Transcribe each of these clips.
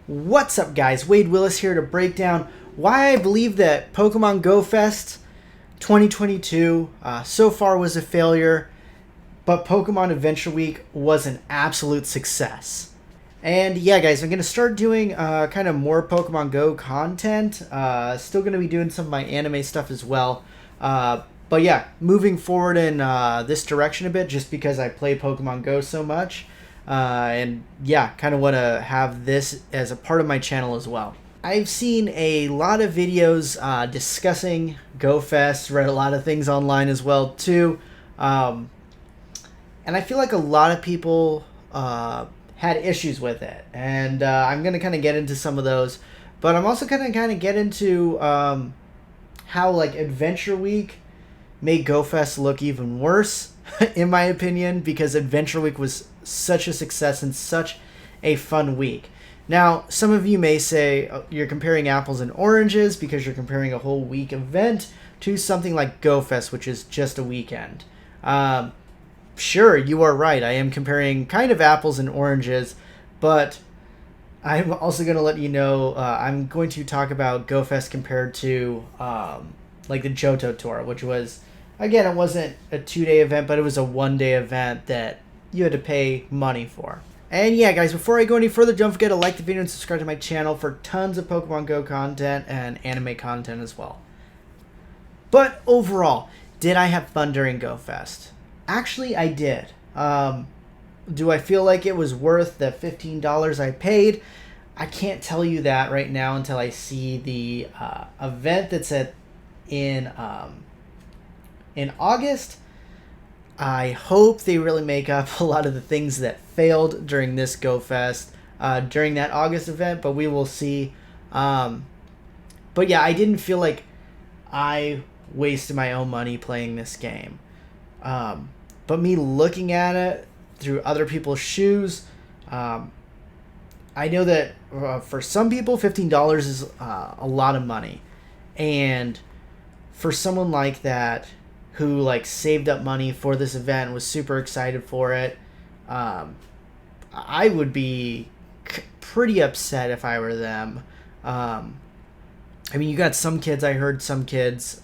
What's up, guys? Wade Willis here to break down why I believe that Pokemon Go Fest 2022 so far was a failure, but Pokemon Adventure Week was an absolute success. And yeah, guys, I'm going to start doing kind of more Pokemon Go content. Still going to be doing some of my anime stuff as well. But yeah, moving forward in this direction a bit just because I play Pokemon Go so much. And yeah, kind of want to have this as a part of my channel as well. I've seen a lot of videos discussing GoFest, read a lot of things online as well too. And I feel like a lot of people had issues with it. And I'm going to kind of get into some of those. But I'm also going to kind of get into how like Adventure Week made GoFest look even worse, in my opinion, because Adventure Week was such a success and such a fun week. Now, some of you may say you're comparing apples and oranges because you're comparing a whole week event to something like GoFest, which is just a weekend. Sure, you are right. I am comparing kind of apples and oranges, but I'm also going to let you know I'm going to talk about GoFest compared to like the Johto Tour, which was, again, it wasn't a 2-day event, but it was a 1-day event that you had to pay money for. And yeah, guys, before I go any further, don't forget to like the video and subscribe to my channel for tons of Pokemon Go content and anime content as well. But overall, did I have fun during GoFest? Actually, I did. Do I feel like it was worth the $15 I paid? I can't tell you that right now until I see the event that's in August. I hope they really make up a lot of the things that failed during this GoFest during that August event, but we will see. But yeah, I didn't feel like I wasted my own money playing this game. But me looking at it through other people's shoes, I know that for some people, $15 is a lot of money. And for someone like that, who like saved up money for this event, was super excited for it, I would be pretty upset if I were them. I mean, you got some kids, I heard some kids,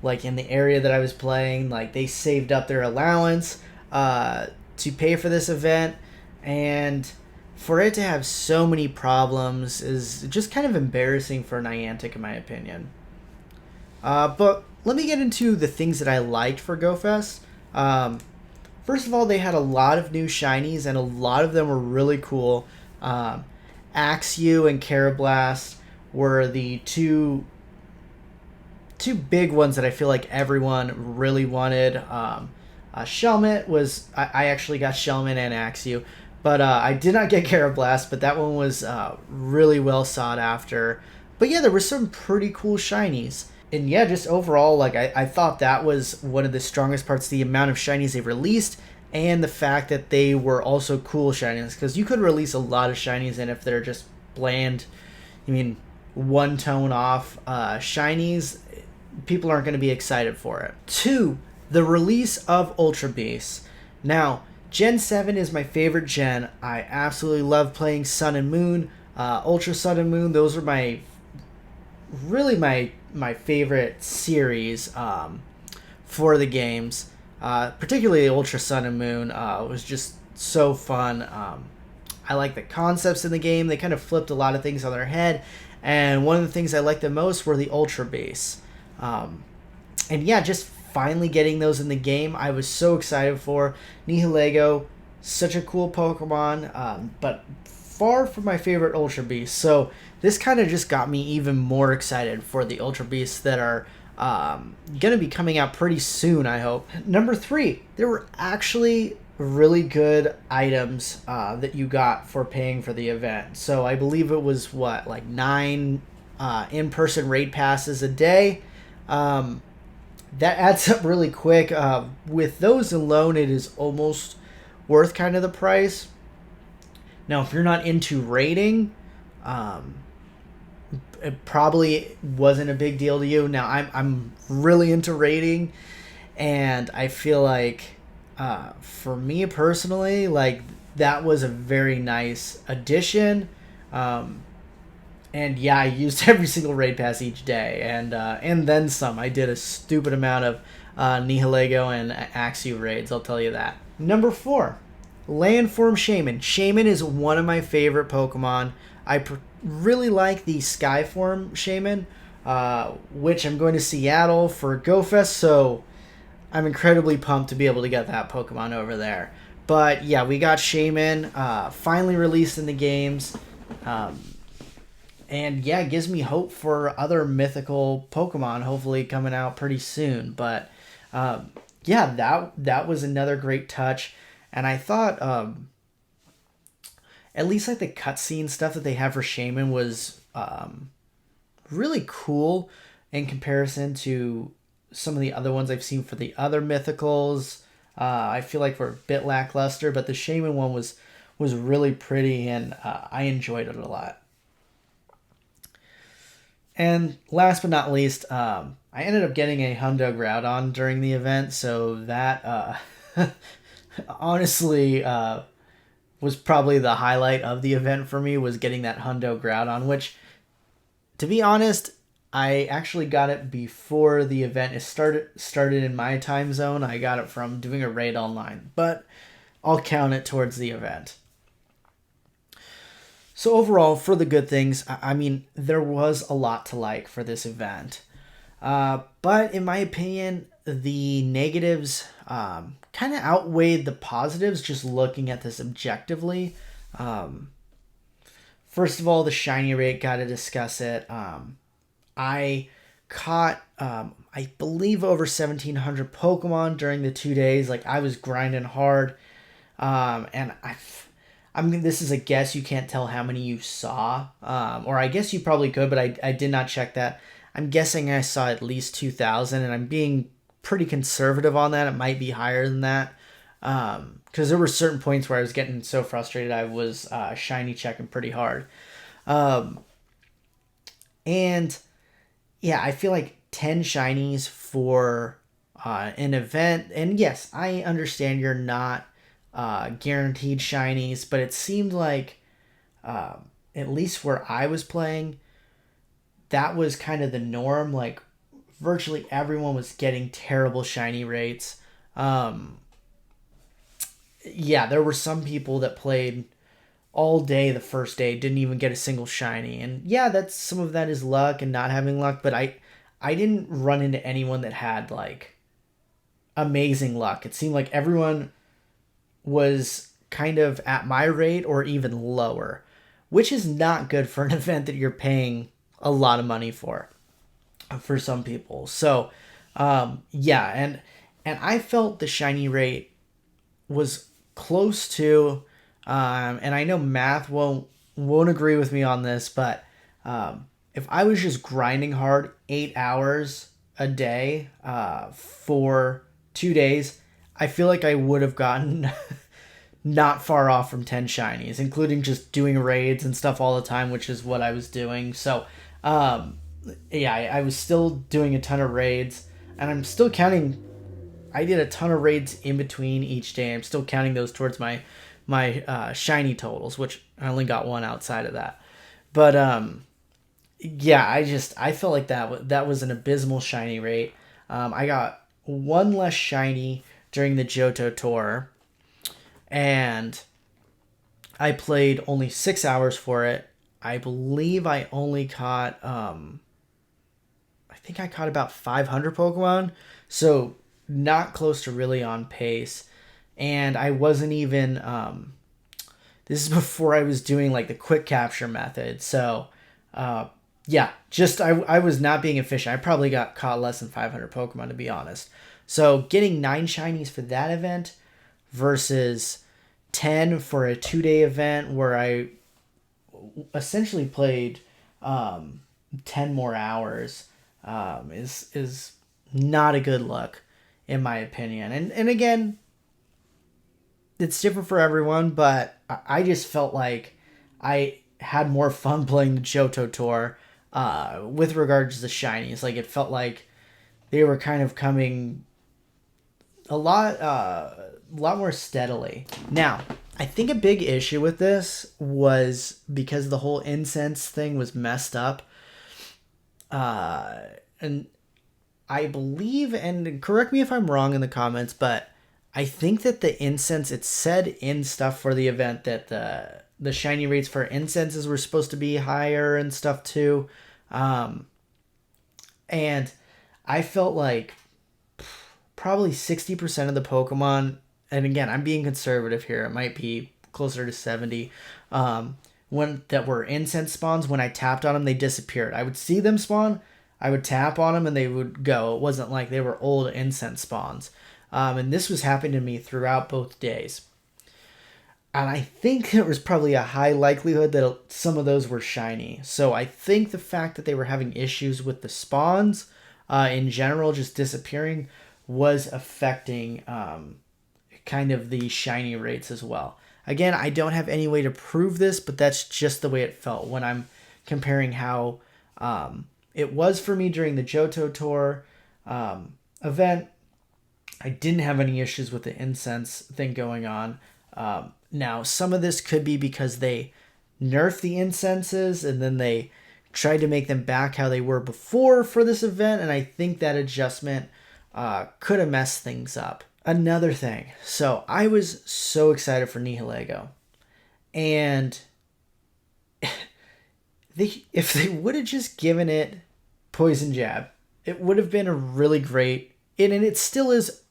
like in the area that I was playing, like they saved up their allowance to pay for this event, and for it to have so many problems is just kind of embarrassing for Niantic, in my opinion. But let me get into the things that I liked for GoFest. First of all, they had a lot of new shinies, and a lot of them were really cool. Axew and Karrablast were the two big ones that I feel like everyone really wanted. Shelmet was... I actually got Shelmet and Axew, but I did not get Karrablast, but that one was really well sought after. But yeah, there were some pretty cool shinies. And yeah, just overall, like I thought that was one of the strongest parts, the amount of shinies they released, and the fact that they were also cool shinies. Because you could release a lot of shinies, and if they're just bland, I mean, one tone off shinies, people aren't going to be excited for it. 2, the release of Ultra Beasts. Now, Gen 7 is my favorite gen. I absolutely love playing Sun and Moon, Ultra Sun and Moon. Those are my favorite series for the games, particularly Ultra Sun and Moon. Was just so fun. I like the concepts in the game. They kind of flipped a lot of things on their head, and one of the things I liked the most were the Ultra Beasts. And yeah, just finally getting those in the game, I was so excited for. Nihilego, such a cool Pokemon, but far from my favorite Ultra Beasts. So this kind of just got me even more excited for the Ultra Beasts that are going to be coming out pretty soon, I hope. Number 3, there were actually really good items that you got for paying for the event. So I believe it was, like 9 in-person raid passes a day. That adds up really quick. With those alone, it is almost worth kind of the price. Now, if you're not into raiding, it probably wasn't a big deal to you. Now, I'm really into raiding, and I feel like for me personally, like that was a very nice addition And yeah, I used every single raid pass each day, and then some. I did a stupid amount of Nihilego and Axew raids, I'll tell you that. Number 4, Landform Shaman. Shaman is one of my favorite Pokemon. I really like the Skyform Shaman, which I'm going to Seattle for GoFest, so I'm incredibly pumped to be able to get that Pokemon over there. But yeah, we got Shaman finally released in the games. And yeah, it gives me hope for other mythical Pokemon hopefully coming out pretty soon. But yeah, that was another great touch. And I thought at least like the cutscene stuff that they have for Shaman was really cool in comparison to some of the other ones I've seen for the other mythicals. I feel like we're a bit lackluster, but the Shaman one was really pretty, and I enjoyed it a lot. And last but not least, I ended up getting a Hundo Groudon during the event, so that honestly was probably the highlight of the event for me, was getting that Hundo Groudon, which, to be honest, I actually got it before the event started in my time zone. I got it from doing a raid online, but I'll count it towards the event. So overall, for the good things, I mean, there was a lot to like for this event. But in my opinion, the negatives kind of outweighed the positives just looking at this objectively. First of all, the shiny rate, got to discuss it. I caught, I believe, over 1,700 Pokemon during the 2 days. Like, I was grinding hard. And I mean, this is a guess. You can't tell how many you saw. Or I guess you probably could, but I did not check that. I'm guessing I saw at least 2,000, and I'm being pretty conservative on that. It might be higher than that. Because there were certain points where I was getting so frustrated I was shiny checking pretty hard. And yeah, I feel like 10 shinies for an event. And yes, I understand you're not guaranteed shinies, but it seemed like at least where I was playing, that was kind of the norm. Like, virtually everyone was getting terrible shiny rates. Yeah, there were some people that played all day the first day, didn't even get a single shiny, and yeah, that's, some of that is luck and not having luck, but I didn't run into anyone that had like amazing luck. It seemed like everyone was kind of at my rate or even lower, which is not good for an event that you're paying a lot of money for some people. So yeah, and I felt the shiny rate was close to and I know math won't agree with me on this, but if I was just grinding hard 8 hours a day for 2 days, I feel like I would have gotten not far off from 10 shinies, including just doing raids and stuff all the time, which is what I was doing. So yeah, I was still doing a ton of raids, and I'm still counting. I did a ton of raids in between each day. I'm still counting those towards my shiny totals, which I only got one outside of that. But yeah, I felt like that was an abysmal shiny rate. I got one less shiny during the Johto tour, and I played only 6 hours for it. I believe I only caught I think I caught about 500 Pokemon, so not close to really on pace. And I wasn't even this is before I was doing like the quick capture method. So yeah, just I was not being efficient. I probably got caught less than 500 Pokemon, to be honest. So getting 9 shinies for that event versus 10 for a 2-day event where I essentially played 10 more hours is not a good look, in my opinion. And again, it's different for everyone, but I just felt like I had more fun playing the Johto tour with regards to the shinies. Like, it felt like they were kind of coming a lot more steadily. Now, I think a big issue with this was because the whole incense thing was messed up. And I believe, and correct me if I'm wrong in the comments, but I think that the incense, it said in stuff for the event that the shiny rates for incenses were supposed to be higher and stuff too. And I felt like probably 60% of the Pokemon, and again, I'm being conservative here, it might be closer to 70, when that were incense spawns, when I tapped on them, they disappeared. I would see them spawn, I would tap on them, and they would go. It wasn't like they were old incense spawns. And this was happening to me throughout both days. And I think there was probably a high likelihood that some of those were shiny. So I think the fact that they were having issues with the spawns in general, just disappearing, was affecting kind of the shiny rates as well. Again, I don't have any way to prove this, but that's just the way it felt when I'm comparing how it was for me during the Johto Tour event. I didn't have any issues with the incense thing going on. Now, some of this could be because they nerfed the incenses and then they tried to make them back how they were before for this event, and I think that adjustment could have messed things up. Another thing, so I was so excited for Nihilego, and if they would have just given it Poison Jab, it would have been a really great, and it still is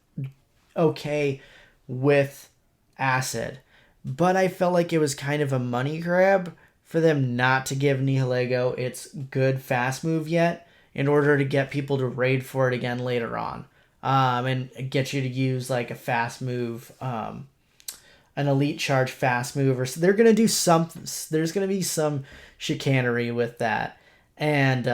okay with Acid, but I felt like it was kind of a money grab for them not to give Nihilego its good fast move yet in order to get people to raid for it again later on, and get you to use like a fast move, an elite charge fast move, or so they're gonna do something. There's gonna be some chicanery with that, and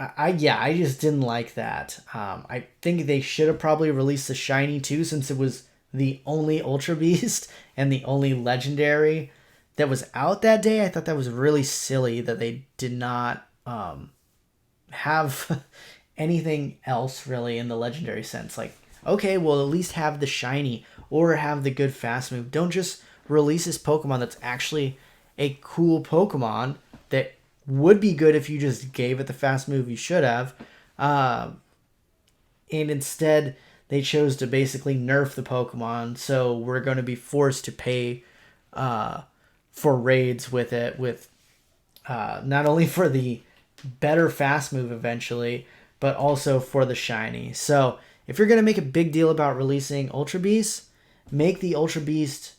I just didn't like that. I think they should have probably released the shiny too, since it was the only Ultra Beast and the only legendary that was out that day. I thought that was really silly that they did not have anything else really in the legendary sense. Like, okay, well, at least have the shiny or have the good fast move. Don't just release this Pokemon that's actually a cool Pokemon that would be good if you just gave it the fast move you should have. And instead, they chose to basically nerf the Pokemon, so we're going to be forced to pay for raids with it, with not only for the better fast move eventually, but also for the shiny. So if you're going to make a big deal about releasing Ultra Beast, make the Ultra Beast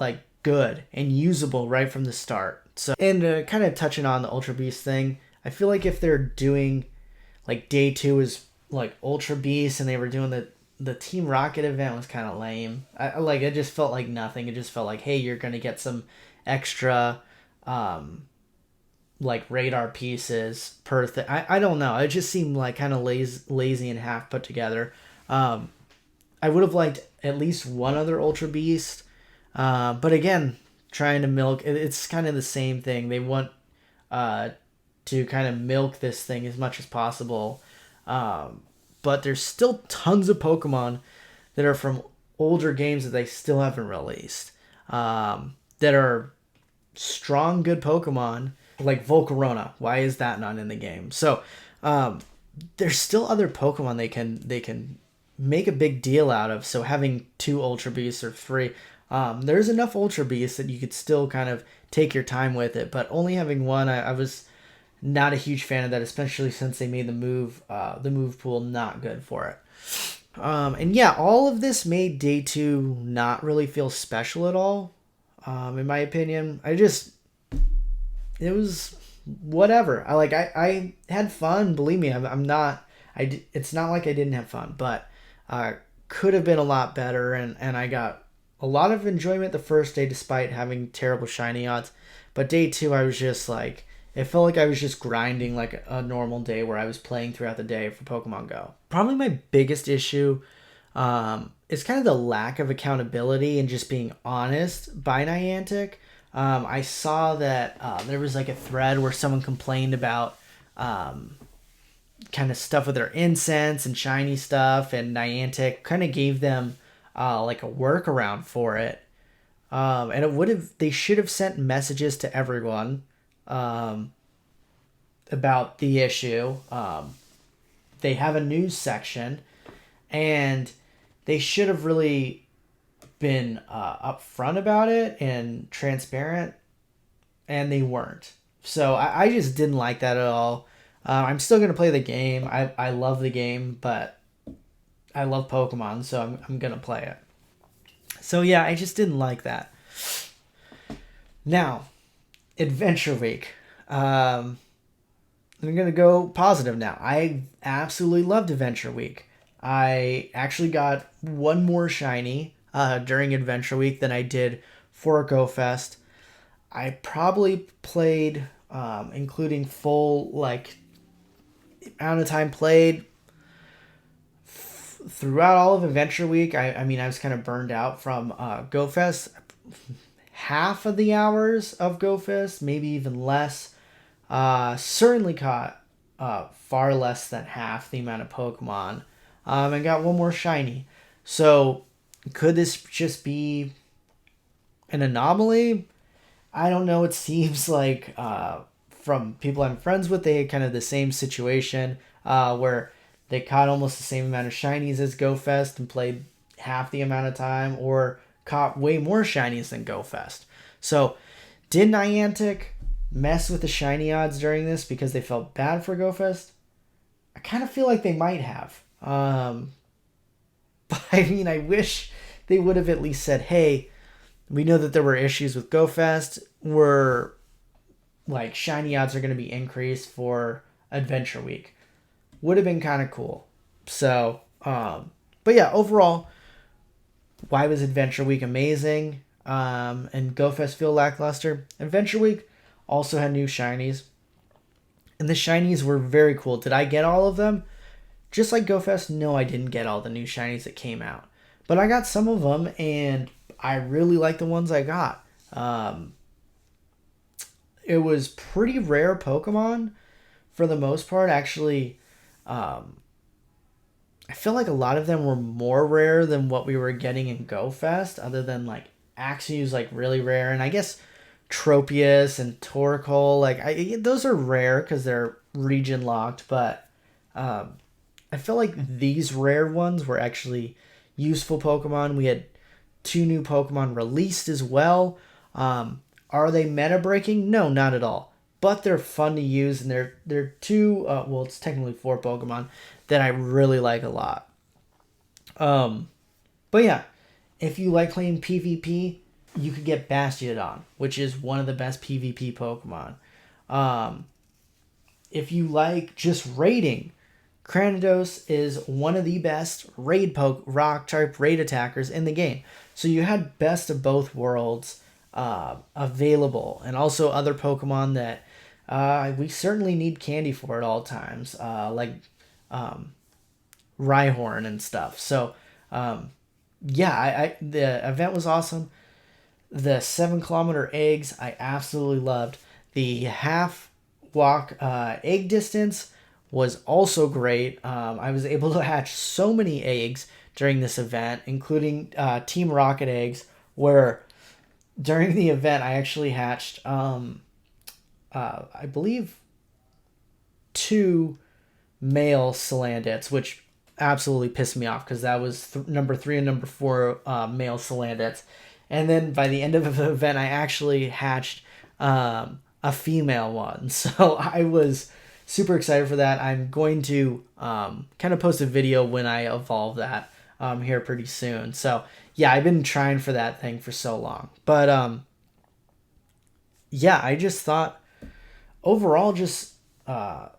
like good and usable right from the start. So, and kind of touching on the Ultra Beast thing, I feel like if they're doing like day 2 is like Ultra Beast and they were doing the Team Rocket event was kind of lame. It just felt like nothing. It just felt like, hey, you're going to get some extra like radar pieces per thing. I don't know. It just seemed like kind of lazy and half put together. I would have liked at least one other Ultra Beast. But again, trying to milk, it's kind of the same thing. They want to kind of milk this thing as much as possible. But there's still tons of Pokemon that are from older games that they still haven't released. That are strong, good Pokemon, like Volcarona. Why is that not in the game? So there's still other Pokemon they can make a big deal out of. So having 2 Ultra Beasts or 3, there's enough Ultra Beasts that you could still kind of take your time with it. But only having one, I was not a huge fan of that, especially since they made the move pool not good for it. And yeah, all of this made day 2 not really feel special at all. In my opinion, it was whatever. I had fun. Believe me, it's not like I didn't have fun, but could have been a lot better. And I got a lot of enjoyment the first day, despite having terrible shiny odds. But day 2, I was just like, it felt like I was just grinding like a normal day where I was playing throughout the day for Pokemon Go. Probably my biggest issue is kind of the lack of accountability and just being honest by Niantic. I saw that there was like a thread where someone complained about kind of stuff with their incense and shiny stuff, and Niantic kind of gave them like a workaround for it. And they should have sent messages to everyone um, about the issue. They have a news section, and they should have really been upfront about it and transparent, and they weren't. So I just didn't like that at all. I'm still gonna play the game. I love the game, but I love Pokemon, so I'm gonna play it. So yeah, I just didn't like that. Now, Adventure Week. I'm gonna go positive now. I absolutely loved Adventure Week. I actually got one more shiny during Adventure Week than I did for GoFest. I probably played, including full like amount of time played throughout all of Adventure Week. I mean, I was kind of burned out from GoFest. Half of the hours of GoFest, maybe even less. Certainly caught far less than half the amount of Pokemon. And got one more shiny. So, could this just be an anomaly? I don't know. It seems like from people I'm friends with, they had kind of the same situation where they caught almost the same amount of shinies as GoFest and played half the amount of time, or caught way more shinies than GoFest. So, did Niantic mess with the shiny odds during this because they felt bad for GoFest? I kind of feel like they might have. But I mean, I wish they would have at least said, hey, we know that there were issues with GoFest. We're like, shiny odds are going to be increased for Adventure Week. Would have been kind of cool. So, but yeah, overall, why was Adventure Week amazing? And GoFest feel lackluster? Adventure Week also had new shinies. And the shinies were very cool. Did I get all of them? Just like GoFest, no, I didn't get all the new shinies that came out. But I got some of them, and I really like the ones I got. It was pretty rare Pokemon for the most part. Actually, I feel like a lot of them were more rare than what we were getting in GoFest, other than like Axew's like really rare. And I guess Tropius and Torkoal, like those are rare because they're region locked, but I feel like these rare ones were actually useful Pokemon. We had 2 new Pokemon released as well. Are they meta breaking? No, not at all. But they're fun to use, and they're 2. Well, it's technically 4 Pokemon that I really like a lot. But yeah, if you like playing PvP, you could get Bastiodon, which is one of the best PvP Pokemon. If you like just raiding, Cranidos is one of the best rock type raid attackers in the game. So you had best of both worlds available, and also other Pokemon that we certainly need candy for at all times, like Rhyhorn and stuff. So yeah, the event was awesome. The 7-kilometer eggs I absolutely loved. The half walk egg distance was also great. I was able to hatch so many eggs during this event, including Team Rocket eggs, where during the event I actually hatched, I believe, 2 male Salandits, which absolutely pissed me off because that was number 3 and number 4 male Salandits. And then by the end of the event, I actually hatched a female one. So I was super excited for that. I'm going to kind of post a video when I evolve that here pretty soon. So yeah, I've been trying for that thing for so long. But yeah, I just thought overall, just I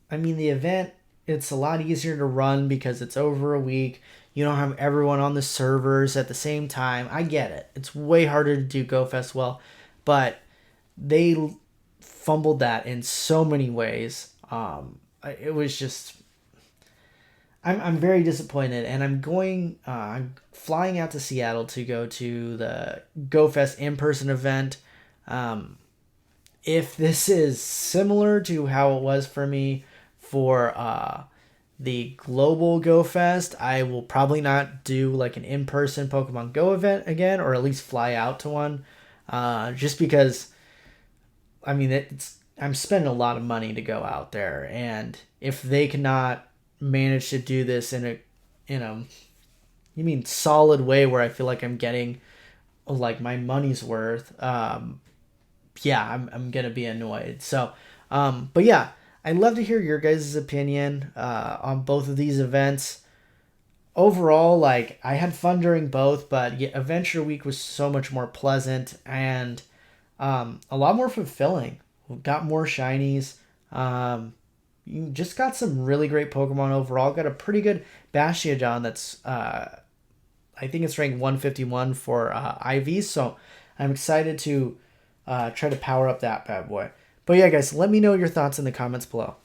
mean, the event, it's a lot easier to run because it's over a week. You don't have everyone on the servers at the same time. I get it. It's way harder to do GoFest well, but they fumbled that in so many ways. It was just, I'm very disappointed, and I'm flying out to Seattle to go to the GoFest in-person event. If this is similar to how it was for me for the global Go Fest, I will probably not do like an in-person Pokemon Go event again, or at least fly out to one, just because, I mean, I'm spending a lot of money to go out there, and if they cannot manage to do this in a you mean solid way where I feel like I'm getting like my money's worth, yeah, I'm gonna be annoyed. So, but yeah, I'd love to hear your guys' opinion on both of these events. Overall, like I had fun during both, but yeah, Adventure Week was so much more pleasant and a lot more fulfilling. We got more shinies. You just got some really great Pokemon overall. Got a pretty good Bastiodon that's I think it's ranked 151 for IV. So I'm excited to try to power up that bad boy. But yeah, guys, let me know your thoughts in the comments below.